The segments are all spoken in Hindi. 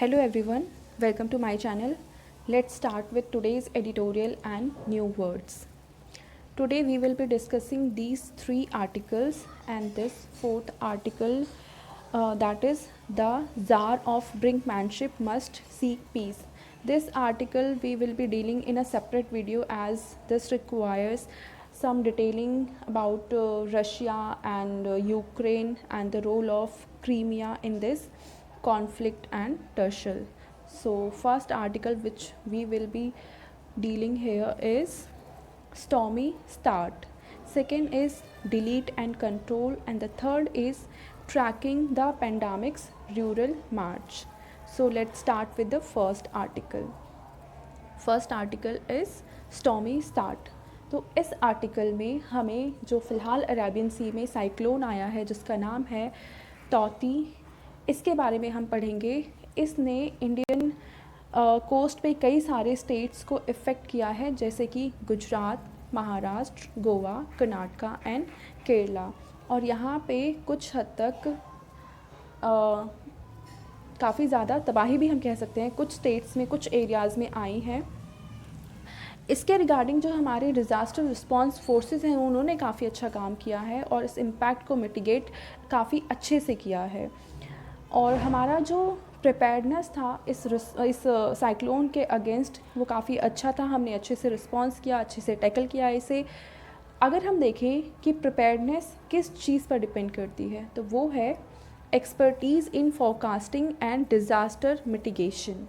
Hello everyone, welcome to my channel. Let's start with today's editorial and new words. Today we will be discussing these three articles and this fourth article, that is the Tsar of Brinkmanship must seek peace. This article we will be dealing in a separate video as this requires some detailing about Russia and Ukraine and the role of Crimea in this conflict and Tertial. So first article which we will be dealing here is stormy start, second is delete and control, and the third is tracking the pandemic's rural march. So let's start with the first article. First article is stormy start. तो इस आर्टिकल में हमें जो फ़िलहाल अरेबियन सी में साइक्लोन आया है जिसका नाम है तौती, इसके बारे में हम पढ़ेंगे. इसने इंडियन कोस्ट पे कई सारे स्टेट्स को इफ़ेक्ट किया है जैसे कि गुजरात, महाराष्ट्र, गोवा, कर्नाटका एंड केरला. और यहाँ पे कुछ हद तक काफ़ी ज़्यादा तबाही भी हम कह सकते हैं कुछ स्टेट्स में, कुछ एरियाज़ में आई हैं. इसके रिगार्डिंग जो हमारे डिज़ास्टर रिस्पांस फोर्सेस हैं उन्होंने काफ़ी अच्छा काम किया है और इस इम्पैक्ट को मिटिगेट काफ़ी अच्छे से किया है. और हमारा जो प्रिपेयर्डनेस था इस साइक्लोन के अगेंस्ट वो काफ़ी अच्छा था. हमने अच्छे से रिस्पांस किया, अच्छे से टैकल किया इसे. अगर हम देखें कि प्रिपेयर्डनेस किस चीज़ पर डिपेंड करती है तो वो है expertise in forecasting and disaster mitigation.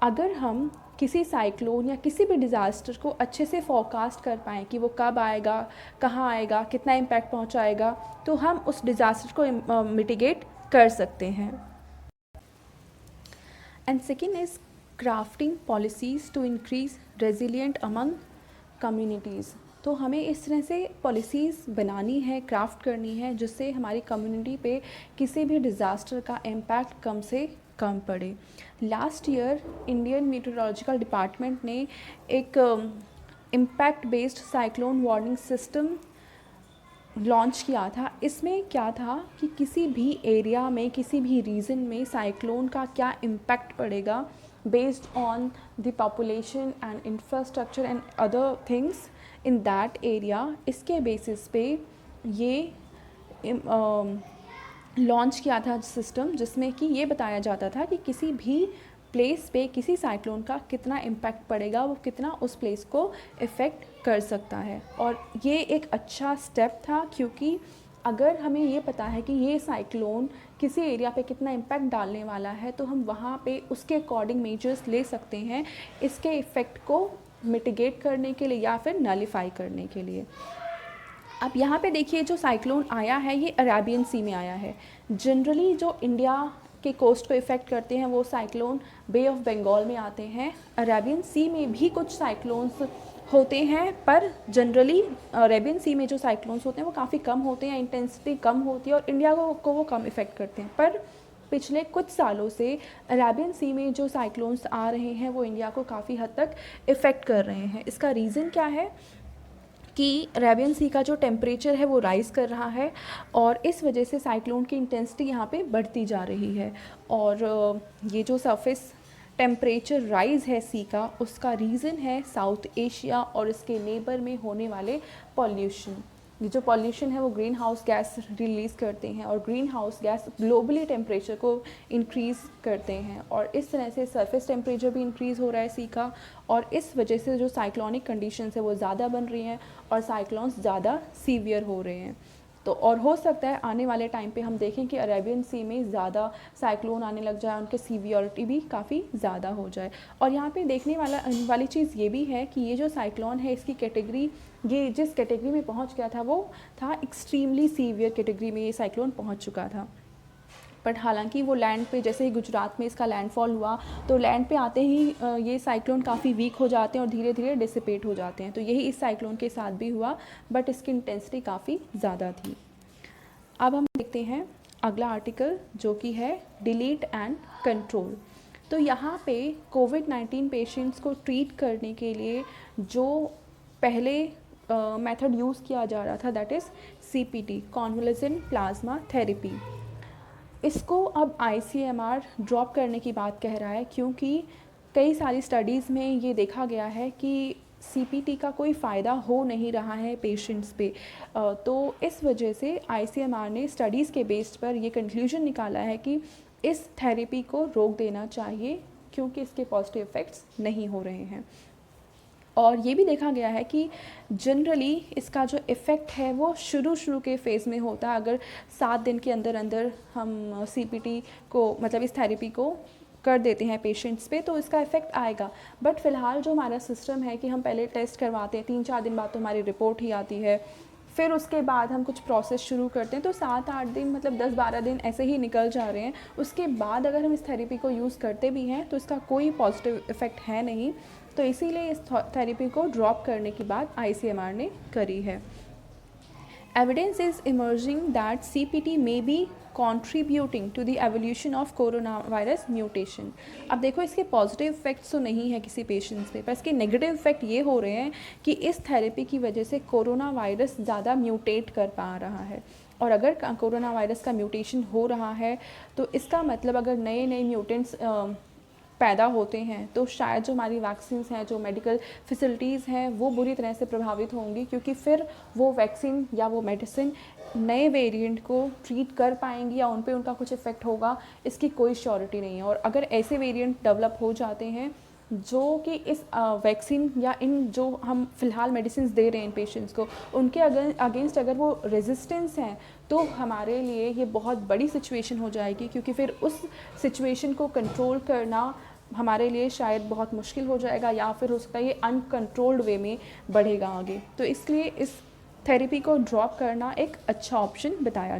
अगर हम किसी साइक्लोन या किसी भी डिज़ास्टर को अच्छे से फोरकास्ट कर पाएँ कि वो कब आएगा, कहाँ आएगा, कितना इम्पैक्ट पहुँचाएगा, तो हम उस डिज़ास्टर को मिटिगेट कर सकते हैं. And second is crafting policies to increase resilient among communities. तो हमें इस तरह से पॉलिसीज़ बनानी है, क्राफ्ट करनी है जिससे हमारी कम्युनिटी पे किसी भी डिज़ास्टर का इम्पैक्ट कम से कम पड़े. Last year Indian meteorological department ने एक impact based cyclone warning system launch किया था. इसमें क्या था कि किसी भी एरिया में, किसी भी रीजन में साइक्लोन का क्या इम्पैक्ट पड़ेगा based on the population and infrastructure and other things in that area. इसके बेसिस पे ये लॉन्च किया था सिस्टम जिसमें कि ये बताया जाता था कि किसी भी प्लेस पे किसी साइक्लोन का कितना इम्पैक्ट पड़ेगा, वो कितना उस प्लेस को इफ़ेक्ट कर सकता है. और ये एक अच्छा स्टेप था क्योंकि अगर हमें ये पता है कि ये साइक्लोन किसी एरिया पे कितना इम्पैक्ट डालने वाला है तो हम वहाँ पे उसके अकॉर्डिंग मेजर्स ले सकते हैं इसके इफ़ेक्ट को मिटिगेट करने के लिए या फिर नलिफाई करने के लिए. अब यहाँ पे देखिए जो साइक्लोन आया है ये अरेबियन सी में आया है. जनरली जो इंडिया के कोस्ट को इफ़ेक्ट करते हैं वो साइक्लोन बे ऑफ बंगाल में आते हैं. अरेबियन सी में भी कुछ साइक्लोन्स होते हैं पर जनरली अरेबियन सी में जो साइक्लोन्स होते हैं वो काफ़ी कम होते हैं, इंटेंसिटी कम होती है और इंडिया को वो कम इफ़ेक्ट करते हैं. पर पिछले कुछ सालों से अरेबियन सी में जो साइक्लोन्स आ रहे हैं वो इंडिया को काफ़ी हद तक इफ़ेक्ट कर रहे हैं. इसका रीज़न क्या है कि अरेबियन सी का जो टेम्परेचर है वो राइज़ कर रहा है और इस वजह से साइक्लोन की इंटेंसिटी यहाँ पे बढ़ती जा रही है. और ये जो सरफेस टेम्परेचर राइज़ है सी का उसका रीज़न है साउथ एशिया और इसके नेबर में होने वाले पॉल्यूशन. ये जो पॉल्यूशन है वो ग्रीन हाउस गैस रिलीज़ करते हैं और green house gas globally temperature को इंक्रीज़ करते हैं और इस तरह से सरफेस टेम्परेचर भी इंक्रीज़ हो रहा है सी का. और इस वजह से जो साइक्लोनिक कंडीशंस है वो ज़्यादा बन रही हैं और साइक्लोन्स ज़्यादा सीवियर हो रहे हैं. तो और हो सकता है आने वाले टाइम पे हम देखें कि अरेबियन सी में ज़्यादा साइक्लोन आने लग जाए, उनके सीवियरिटी भी काफ़ी ज़्यादा हो जाए. और यहाँ पे देखने वाली चीज़ ये भी है कि ये जो साइक्लोन है इसकी कैटेगरी, ये जिस कैटेगरी में पहुँच गया था वो था एक्सट्रीमली सीवियर कैटेगरी में ये साइक्लोन पहुँच चुका था. बट हालांकि वो लैंड पे जैसे ही गुजरात में इसका लैंडफॉल हुआ तो लैंड पे आते ही ये साइक्लोन काफ़ी वीक हो जाते हैं और धीरे धीरे डिसिपेट हो जाते हैं. तो यही इस साइक्लोन के साथ भी हुआ बट इसकी इंटेंसिटी काफ़ी ज़्यादा थी. अब हम देखते हैं अगला आर्टिकल जो कि है डिलीट एंड कंट्रोल. तो यहाँ पे कोविड-19 पेशेंट्स को ट्रीट करने के लिए जो पहले मेथड यूज़ किया जा रहा था that is CPT, convalescent plasma therapy. इसको अब ICMR ड्रॉप करने की बात कह रहा है, क्योंकि कई सारी स्टडीज़ में ये देखा गया है कि CPT का कोई फ़ायदा हो नहीं रहा है पेशेंट्स पे। तो इस वजह से ICMR ने स्टडीज़ के बेस्ड पर ये कंक्लूजन निकाला है कि इस थेरेपी को रोक देना चाहिए, क्योंकि इसके पॉजिटिव इफ़ेक्ट्स नहीं हो रहे हैं। और ये भी देखा गया है कि जनरली इसका जो इफ़ेक्ट है वो शुरू के फ़ेज़ में होता है। अगर 7 दिन के अंदर अंदर हम CPT को मतलब इस थेरेपी को कर देते हैं पेशेंट्स पे, तो इसका इफ़ेक्ट आएगा। बट फ़िलहाल जो हमारा सिस्टम है कि हम पहले टेस्ट करवाते हैं, 3-4 दिन बाद तो हमारी रिपोर्ट ही आती है, फिर उसके बाद हम कुछ प्रोसेस शुरू करते हैं, तो 7-8 दिन मतलब 10-12 दिन ऐसे ही निकल जा रहे हैं। उसके बाद अगर हम इस थेरेपी को यूज़ करते भी हैं तो इसका कोई पॉजिटिव इफ़ेक्ट है नहीं, तो इसीलिए इस थेरेपी को ड्रॉप करने की बात ICMR ने करी है। Evidence is emerging that CPT may be contributing to the evolution of coronavirus mutation। अब देखो इसके पॉजिटिव इफेक्ट्स तो नहीं है किसी पेशेंट्स पे, पर इसके नेगेटिव इफेक्ट ये हो रहे हैं कि इस थेरेपी की वजह से कोरोना वायरस ज़्यादा म्यूटेट कर पा रहा है। और अगर कोरोना वायरस का म्यूटेशन हो रहा है तो इसका मतलब अगर नए नए म्यूटेंट्स पैदा होते हैं तो शायद जो हमारी वैक्सीन्स हैं, जो मेडिकल फैसिलिटीज़ हैं, वो बुरी तरह से प्रभावित होंगी, क्योंकि फिर वो वैक्सीन या वो मेडिसिन नए वेरिएंट को ट्रीट कर पाएंगी या उन पे उनका कुछ इफ़ेक्ट होगा, इसकी कोई श्योरिटी नहीं है। और अगर ऐसे वेरिएंट डेवलप हो जाते हैं जो कि इस वैक्सीन या इन जो हम फ़िलहाल मेडिसिन दे रहे हैं पेशेंट्स को, उनके अगेंस्ट अगर वो रेजिस्टेंस हैं, तो हमारे लिए ये बहुत बड़ी सिचुएशन हो जाएगी, क्योंकि फिर उस सिचुएशन को कंट्रोल करना हमारे लिए शायद बहुत मुश्किल हो जाएगा, या फिर हो सकता है ये अनकंट्रोल्ड वे में बढ़ेगा आगे। तो इसलिए इस थेरेपी को ड्रॉप करना एक अच्छा ऑप्शन बताया।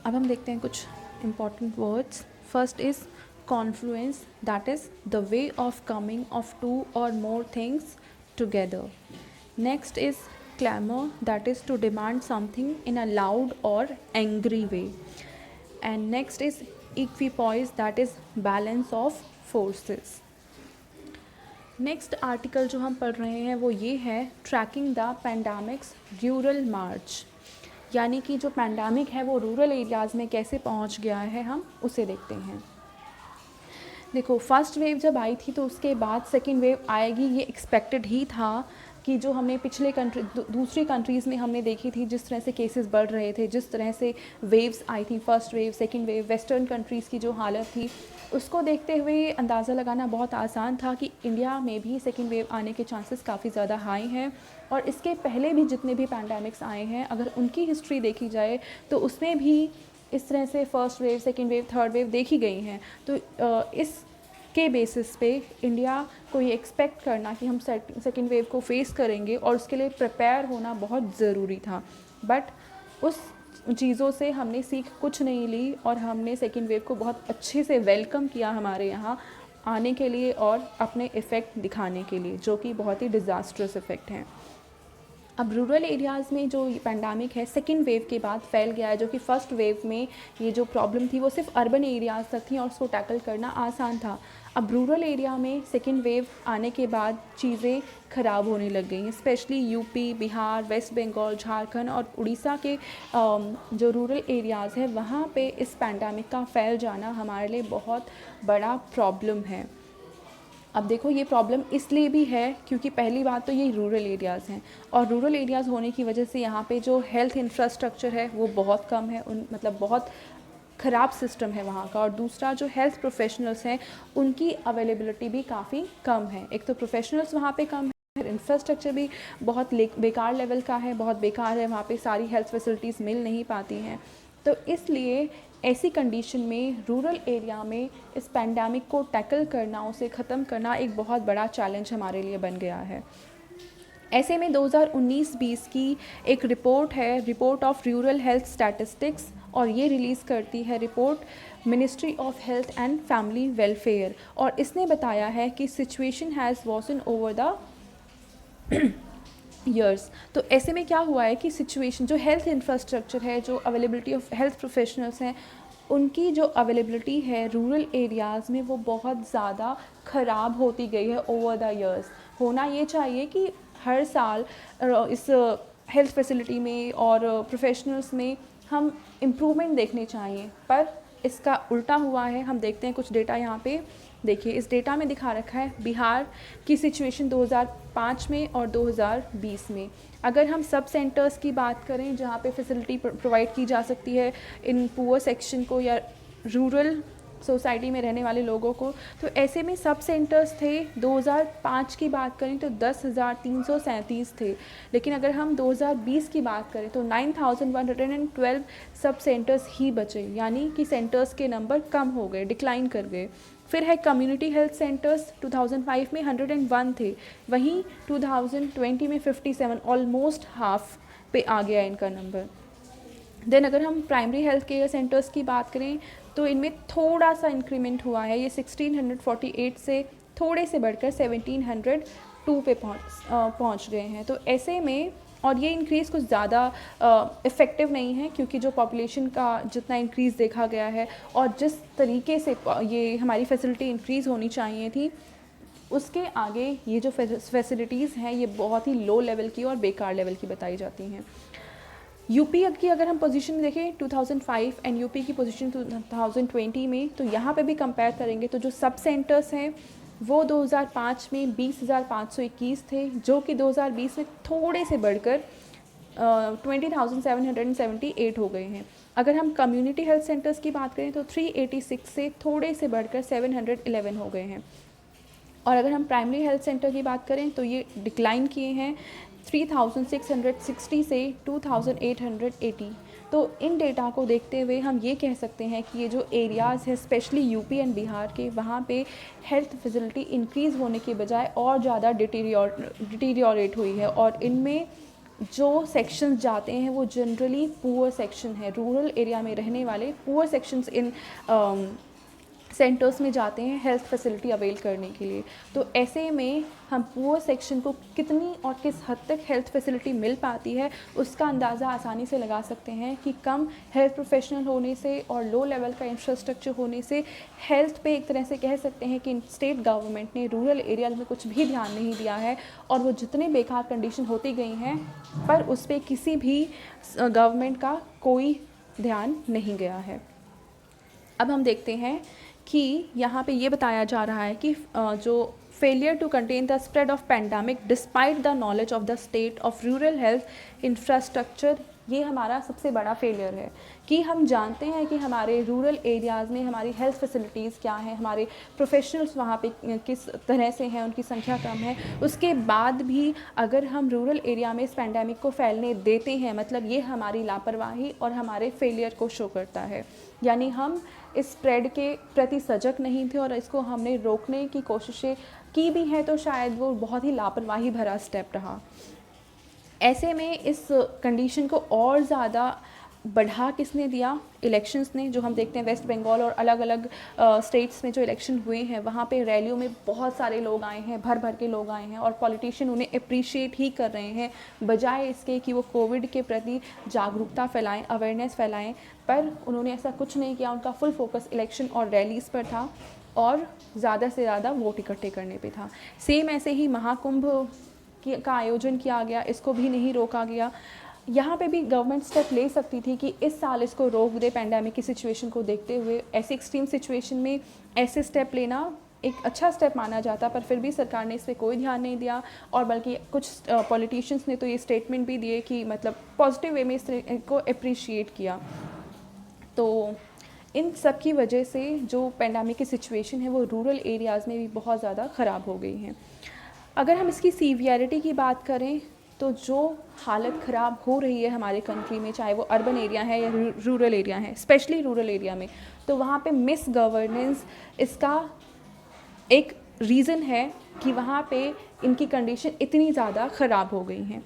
अब हम देखते हैं कुछ important words. First is confluence, that is the way of coming of 2 or more things together. Next is clamor, that is to demand something in a loud or angry way. And next is equipoise, that is balance of forces. Next article जो हम पढ़ रहे हैं वो ये है ट्रैकिंग द पैंडेमिक्स रूरल मार्च, यानी कि जो पैंडेमिक है वो रूरल एरियाज़ में कैसे पहुंच गया है, हम उसे देखते हैं। देखो, फर्स्ट वेव जब आई थी तो उसके बाद सेकेंड वेव आएगी, ये एक्सपेक्टेड ही था कि जो हमने पिछले दूसरी कंट्रीज़ में हमने देखी थी जिस तरह से केसेस बढ़ रहे थे, जिस तरह से वेव्स आई थी, first wave second wave, western countries की जो हालत थी, उसको देखते हुए अंदाज़ा लगाना बहुत आसान था कि इंडिया में भी सेकेंड वेव आने के चांसेस काफ़ी ज़्यादा हाई हैं। और इसके पहले भी जितने भी पैंडेमिक्स आए हैं, अगर उनकी हिस्ट्री देखी जाए तो उसमें भी इस तरह से first wave, second wave, third wave देखी गई हैं। तो इस के बेसिस पे इंडिया को ये एक्सपेक्ट करना कि हम सेकेंड वेव को फेस करेंगे और उसके लिए प्रिपेयर होना बहुत ज़रूरी था। बट उस चीज़ों से हमने सीख कुछ नहीं ली और हमने सेकेंड वेव को बहुत अच्छे से वेलकम किया हमारे यहाँ आने के लिए और अपने इफ़ेक्ट दिखाने के लिए, जो कि बहुत ही डिज़ास्ट्रस इफ़ेक्ट हैं। अब रूरल एरियाज़ में जो पैंडेमिक है सेकेंड वेव के बाद फैल गया है, जो कि फ़र्स्ट वेव में ये जो प्रॉब्लम थी वो सिर्फ अर्बन एरियाज़ तक थी और उसको टैकल करना आसान था। अब रूरल एरिया में सेकेंड वेव आने के बाद चीज़ें ख़राब होने लग गई हैं, specially UP, Bihar, west Bengal, Jharkhand और उड़ीसा के जो रूरल एरियाज़ है वहाँ पे इस पैंडेमिक का फैल जाना हमारे लिए बहुत बड़ा प्रॉब्लम है। अब देखो, ये प्रॉब्लम इसलिए भी है क्योंकि पहली बात तो ये रूरल एरियाज़ हैं और रूरल एरियाज़ होने की वजह से यहाँ पे जो हेल्थ इंफ्रास्ट्रक्चर है वो बहुत कम है, मतलब बहुत ख़राब सिस्टम है वहाँ का। और दूसरा, जो हेल्थ प्रोफेशनल्स हैं उनकी अवेलेबिलिटी भी काफ़ी कम है। एक तो प्रोफेशनल्स वहाँ पे कम है, इंफ्रास्ट्रक्चर भी बहुत बेकार लेवल का है, बहुत बेकार है, वहाँ पे सारी हेल्थ फैसिलिटीज़ मिल नहीं पाती हैं। तो इसलिए ऐसी कंडीशन में रूरल एरिया में इस पैंडेमिक को टैकल करना, उसे ख़त्म करना एक बहुत बड़ा चैलेंज हमारे लिए बन गया है। ऐसे में 2019-20 की एक रिपोर्ट है, report of rural health statistics, और ये रिलीज़ करती है report ministry of health and family welfare, और इसने बताया है कि situation has worsen over the years. तो ऐसे में क्या हुआ है कि सिचुएशन, जो हेल्थ इंफ्रास्ट्रक्चर है, जो अवेलेबिलिटी ऑफ हेल्थ प्रोफेशनल्स हैं, उनकी जो अवेलेबिलिटी है रूरल एरियाज़ में वो बहुत ज़्यादा ख़राब होती गई है ओवर द ईयर्स। होना ये चाहिए कि हर साल इस हेल्थ फैसिलिटी में और प्रोफेशनल्स में हम इम्प्रूवमेंट देखने चाहिए, पर इसका उल्टा हुआ है। हम देखते हैं कुछ डेटा यहाँ पे। देखिए इस डेटा में दिखा रखा है बिहार की सिचुएशन 2005 में और 2020 में। अगर हम सब सेंटर्स की बात करें जहाँ पे फैसिलिटी प्रोवाइड की जा सकती है इन पुअर सेक्शन को या रूरल सोसाइटी में रहने वाले लोगों को, तो ऐसे में सब सेंटर्स थे 2005 की बात करें तो 10,337 थे। लेकिन अगर हम 2020 की बात करें तो 9,112 सब सेंटर्स ही बचे, यानी कि सेंटर्स के नंबर कम हो गए, डिक्लाइन कर गए। फिर है कम्युनिटी हेल्थ सेंटर्स, 2005 में 101 थे, वहीं 2020 में 57, ऑलमोस्ट हाफ पे आ गया इनका नंबर। देन अगर हम प्राइमरी हेल्थ केयर सेंटर्स की बात करें तो इनमें थोड़ा सा इंक्रीमेंट हुआ है, ये 1648 से थोड़े से बढ़कर 1702 पे पहुंच गए हैं। तो ऐसे में, और ये इंक्रीज़ कुछ ज़्यादा इफ़ेक्टिव नहीं है, क्योंकि जो पॉपुलेशन का जितना इंक्रीज़ देखा गया है और जिस तरीके से ये हमारी फैसिलिटी इंक्रीज़ होनी चाहिए थी, उसके आगे ये जो फैसिलिटीज़ हैं ये बहुत ही लो लेवल की और बेकार लेवल की बताई जाती हैं। यूपी की अगर हम पोजीशन देखें 2005 एंड यूपी की पोजीशन 2020 में, तो यहाँ पे भी कंपेयर करेंगे तो जो सब सेंटर्स हैं वो 2005 में 20,521 थे, जो कि 2020 में थोड़े से बढ़कर 20,778 हो गए हैं। अगर हम कम्युनिटी हेल्थ सेंटर्स की बात करें तो 386 से थोड़े से बढ़कर 711 हो गए हैं। और अगर हम प्राइमरी हेल्थ सेंटर की बात करें तो ये डिक्लाइन किए हैं 3,660 से 2,880। तो इन डेटा को देखते हुए हम ये कह सकते हैं कि ये जो एरियाज़ है स्पेशली यूपी एंड बिहार के, वहाँ पे हेल्थ फैसिलिटी इंक्रीज़ होने के बजाय और ज़्यादा डिटीरियोरेट हुई है। और इनमें जो सेक्शंस जाते हैं वो जनरली पुअर सेक्शन है, रूरल एरिया में रहने वाले पुअर सेक्शंस इन सेंटर्स में जाते हैं हेल्थ फैसिलिटी अवेल करने के लिए। तो ऐसे में हम पुअर सेक्शन को कितनी और किस हद तक हेल्थ फैसिलिटी मिल पाती है उसका अंदाज़ा आसानी से लगा सकते हैं कि कम हेल्थ प्रोफेशनल होने से और लो लेवल का इंफ्रास्ट्रक्चर होने से हेल्थ पे एक तरह से कह सकते हैं कि स्टेट गवर्नमेंट ने रूरल एरिया में कुछ भी ध्यान नहीं दिया है, और वो जितने बेकार कंडीशन होती गई हैं पर उस पर किसी भी गवर्नमेंट का कोई ध्यान नहीं गया है। अब हम देखते हैं कि यहाँ पे ये बताया जा रहा है कि जो failure to contain the spread of pandemic despite the knowledge of the state of rural health infrastructure, ये हमारा सबसे बड़ा फेलियर है कि हम जानते हैं कि हमारे रूरल एरियाज़ में हमारी हेल्थ फैसिलिटीज़ क्या हैं, हमारे प्रोफेशनल्स वहाँ पे किस तरह से हैं, उनकी संख्या कम है, उसके बाद भी अगर हम रूरल एरिया में इस पैंडमिक को फैलने देते हैं, मतलब ये हमारी लापरवाही और हमारे फेलियर को शो करता है। यानी हम इस स्प्रेड के प्रति सजग नहीं थे और इसको हमने रोकने की कोशिशें की भी हैं, तो शायद वो बहुत ही लापरवाही भरा स्टेप रहा। ऐसे में इस कंडीशन को और ज़्यादा बढ़ा किसने दिया? इलेक्शंस ने। जो हम देखते हैं वेस्ट बंगाल और अलग अलग स्टेट्स में जो इलेक्शन हुए हैं वहाँ पे रैलियों में बहुत सारे लोग आए हैं, भर भर के लोग आए हैं, और पॉलिटिशियन उन्हें अप्रिशिएट ही कर रहे हैं बजाय इसके कि वो कोविड के प्रति जागरूकता फैलाएं, अवेयरनेस फैलाएं। पर उन्होंने ऐसा कुछ नहीं किया, उनका फुल फोकस इलेक्शन और रैलीज़ पर था और ज़्यादा से ज़्यादा वोट इकट्ठे करने पे था। सेम ऐसे ही महाकुंभ का आयोजन किया गया, इसको भी नहीं रोका गया। यहाँ पे भी गवर्नमेंट स्टेप ले सकती थी कि इस साल इसको रोक दे पैंडेमिक की सिचुएशन को देखते हुए। ऐसे एक्सट्रीम सिचुएशन में ऐसे स्टेप लेना एक अच्छा स्टेप माना जाता, पर फिर भी सरकार ने इस पर कोई ध्यान नहीं दिया, और बल्कि कुछ पॉलिटिशियंस ने तो ये स्टेटमेंट भी दिए कि मतलब पॉजिटिव वे में इसको अप्रिशिएट किया। तो इन सब की वजह से जो पैंडेमिक की सिचुएशन है वो रूरल एरियाज़ में भी बहुत ज़्यादा ख़राब हो गई है। अगर हम इसकी सीवियरिटी की बात करें तो जो हालत ख़राब हो रही है हमारे कंट्री में, चाहे वो अर्बन एरिया है या रूरल एरिया है, स्पेशली रूरल एरिया में, तो वहाँ पे मिस गवर्नेंस इसका एक रीज़न है कि वहाँ पे इनकी कंडीशन इतनी ज़्यादा ख़राब हो गई हैं।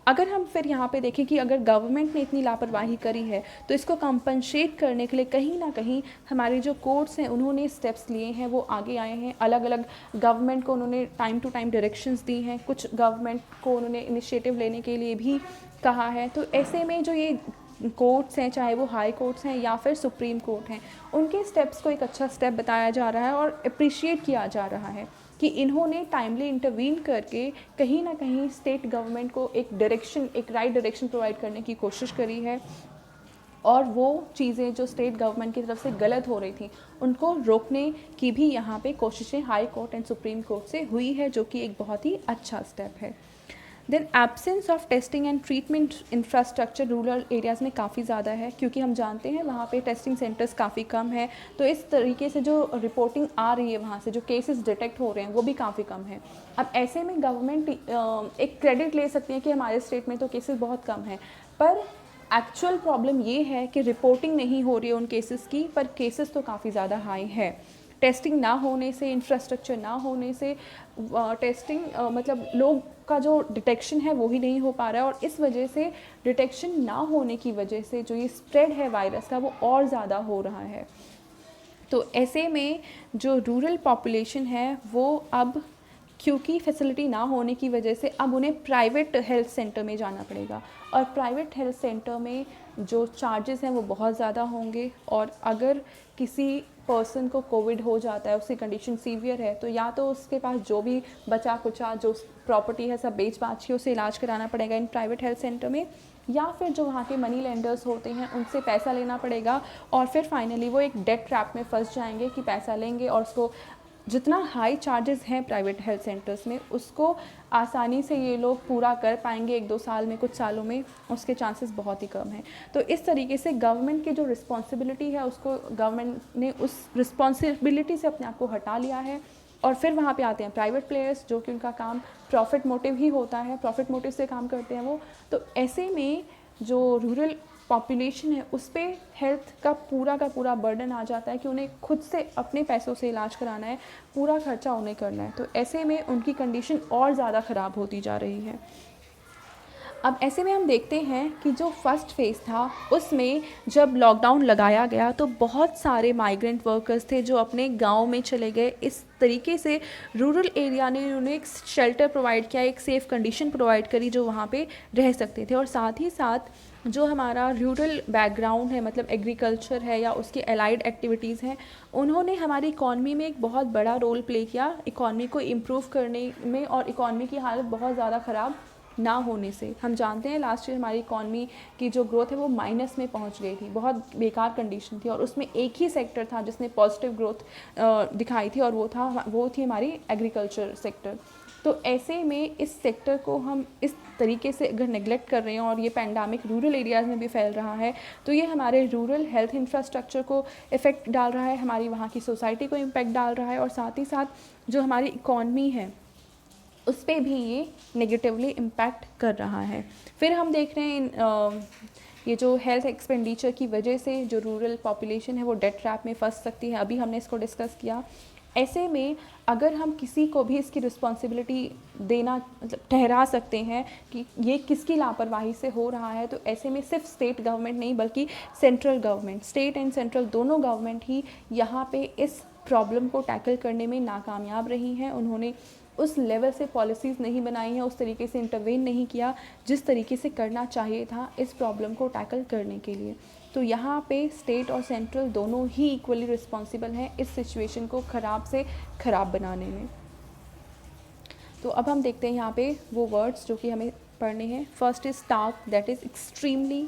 अगर हम फिर यहाँ पे देखें कि अगर गवर्नमेंट ने इतनी लापरवाही करी है तो इसको कंपनसेट करने के लिए कहीं ना कहीं हमारे जो कोर्ट्स हैं उन्होंने स्टेप्स लिए हैं, वो आगे आए हैं। अलग अलग गवर्नमेंट को उन्होंने टाइम टू टाइम डायरेक्शंस दी हैं, कुछ गवर्नमेंट को उन्होंने इनिशिएटिव लेने के लिए भी कहा है। तो ऐसे में जो ये कोर्ट्स हैं, चाहे वो हाई कोर्ट्स हैं या फिर सुप्रीम कोर्ट हैं, उनके स्टेप्स को एक अच्छा स्टेप बताया जा रहा है और अप्रिशिएट किया जा रहा है कि इन्होंने टाइमली इंटरवीन करके कहीं ना कहीं स्टेट गवर्नमेंट को एक डायरेक्शन, एक राइट डायरेक्शन प्रोवाइड करने की कोशिश करी है। और वो चीज़ें जो स्टेट गवर्नमेंट की तरफ से गलत हो रही थी उनको रोकने की भी यहाँ पे कोशिशें high court and supreme court से हुई है, जो कि एक बहुत ही अच्छा स्टेप है। Then absence of testing and treatment infrastructure rural areas में काफ़ी ज़्यादा है, क्योंकि हम जानते हैं वहाँ पे टेस्टिंग सेंटर्स काफ़ी कम है, तो इस तरीके से जो रिपोर्टिंग आ रही है वहाँ से जो केसेस डिटेक्ट हो रहे हैं वो भी काफ़ी कम है। अब ऐसे में गवर्नमेंट एक क्रेडिट ले सकती है कि हमारे स्टेट में तो केसेस बहुत कम हैं, पर एक्चुअल प्रॉब्लम ये है कि रिपोर्टिंग नहीं हो रही है उन केसेस की, पर केसेस तो काफ़ी ज़्यादा हाई है। टेस्टिंग ना होने से, इंफ्रास्ट्रक्चर ना होने से टेस्टिंग मतलब लोग का जो डिटेक्शन है वो ही नहीं हो पा रहा है, और इस वजह से डिटेक्शन ना होने की वजह से जो ये स्प्रेड है वायरस का वो और ज़्यादा हो रहा है। तो ऐसे में जो रूरल पॉपुलेशन है वो अब क्योंकि फैसिलिटी ना होने की वजह से अब उन्हें प्राइवेट हेल्थ सेंटर में जाना पड़ेगा, और प्राइवेट हेल्थ सेंटर में जो चार्जेस हैं वो बहुत ज़्यादा होंगे, और अगर किसी पर्सन को कोविड हो जाता है, उसकी कंडीशन सीवियर है, तो या तो उसके पास जो भी बचा कुचा जो प्रॉपर्टी है सब बेच बाच के उसे इलाज कराना पड़ेगा इन प्राइवेट हेल्थ सेंटर में, या फिर जो वहाँ के मनी लेंडर्स होते हैं उनसे पैसा लेना पड़ेगा, और फिर फाइनली वो एक डेट ट्रैप में फंस जाएंगे कि पैसा लेंगे और उसको जितना हाई चार्जेस हैं प्राइवेट हेल्थ सेंटर्स में उसको आसानी से ये लोग पूरा कर पाएंगे 1-2 साल में, कुछ सालों में उसके चांसेस बहुत ही कम हैं। तो इस तरीके से गवर्नमेंट की जो रिस्पॉन्सिबिलिटी है उसको गवर्नमेंट ने उस रिस्पॉन्सिबिलिटी से अपने आप को हटा लिया है, और फिर वहाँ पे आते हैं प्राइवेट प्लेयर्स जो कि उनका काम प्रॉफिट मोटिव ही होता है, प्रॉफिट मोटिव से काम करते हैं वो। तो ऐसे में जो रूरल पॉपुलेशन है उस पर हेल्थ का पूरा बर्डन आ जाता है कि उन्हें खुद से अपने पैसों से इलाज कराना है, पूरा खर्चा उन्हें करना है, तो ऐसे में उनकी कंडीशन और ज़्यादा ख़राब होती जा रही है। अब ऐसे में हम देखते हैं कि जो फर्स्ट फेज़ था उसमें जब लॉकडाउन लगाया गया तो बहुत सारे माइग्रेंट वर्कर्स थे जो अपने गांव में चले गए। इस तरीके से रूरल एरिया ने उन्हें एक शेल्टर प्रोवाइड किया, एक सेफ़ कंडीशन प्रोवाइड करी जो वहाँ पे रह सकते थे, और साथ ही साथ जो हमारा रूरल बैकग्राउंड है मतलब एग्रीकल्चर है या उसकी एलाइड एक्टिविटीज़ हैं, उन्होंने हमारी इकॉनमी में एक बहुत बड़ा रोल प्ले किया इकॉनमी को इम्प्रूव करने में, और इकॉनमी की हालत बहुत ज़्यादा ख़राब ना होने से। हम जानते हैं लास्ट ईयर हमारी इकॉनमी की जो ग्रोथ है वो माइनस में पहुंच गई थी, बहुत बेकार कंडीशन थी, और उसमें एक ही सेक्टर था जिसने पॉजिटिव ग्रोथ दिखाई थी, और वो थी हमारी एग्रीकल्चर सेक्टर। तो ऐसे में इस सेक्टर को हम इस तरीके से अगर नेग्लेक्ट कर रहे हैं और ये पैंडेमिक रूरल एरियाज़ में भी फैल रहा है, तो ये हमारे रूरल हेल्थ इंफ्रास्ट्रक्चर को इफ़ेक्ट डाल रहा है, हमारी वहाँ की सोसाइटी को इम्पैक्ट डाल रहा है, और साथ ही साथ जो हमारी इकॉनमी है उस पर भी ये नेगेटिवली इम्पैक्ट कर रहा है। फिर हम देख रहे हैं ये जो हेल्थ एक्सपेंडिचर की वजह से जो रूरल पॉपुलेशन है वो डेट ट्रैप में फंस सकती है, अभी हमने इसको डिस्कस किया। ऐसे में अगर हम किसी को भी इसकी रिस्पॉन्सिबिलिटी देना मतलब ठहरा सकते हैं कि ये किसकी लापरवाही से हो रहा है, तो ऐसे में सिर्फ स्टेट गवर्नमेंट नहीं बल्कि central government, state and central दोनों गवर्नमेंट ही यहाँ पे इस प्रॉब्लम को टैकल करने में नाकामयाब रही हैं। उन्होंने उस लेवल से पॉलिसीज़ नहीं बनाई हैं, उस तरीके से इंटरवेन नहीं किया जिस तरीके से करना चाहिए था इस प्रॉब्लम को टैकल करने के लिए। तो यहाँ पे स्टेट और सेंट्रल दोनों ही इक्वली रिस्पॉन्सिबल हैं इस सिचुएशन को ख़राब से ख़राब बनाने में। तो अब हम देखते हैं यहाँ पे वो वर्ड्स जो कि हमें पढ़ने हैं। First is stark, that is extremely.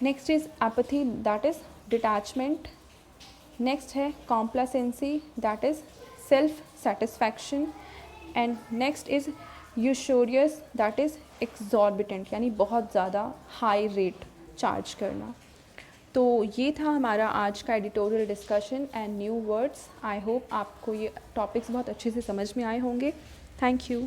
Next is apathy, that is detachment. Next है complacency, that is self satisfaction. And next is usurious, that is exorbitant, यानी बहुत ज़्यादा हाई रेट चार्ज करना। तो ये था हमारा आज का editorial discussion and new words. I hope आपको ये टॉपिक्स बहुत अच्छे से समझ में आए होंगे। Thank you.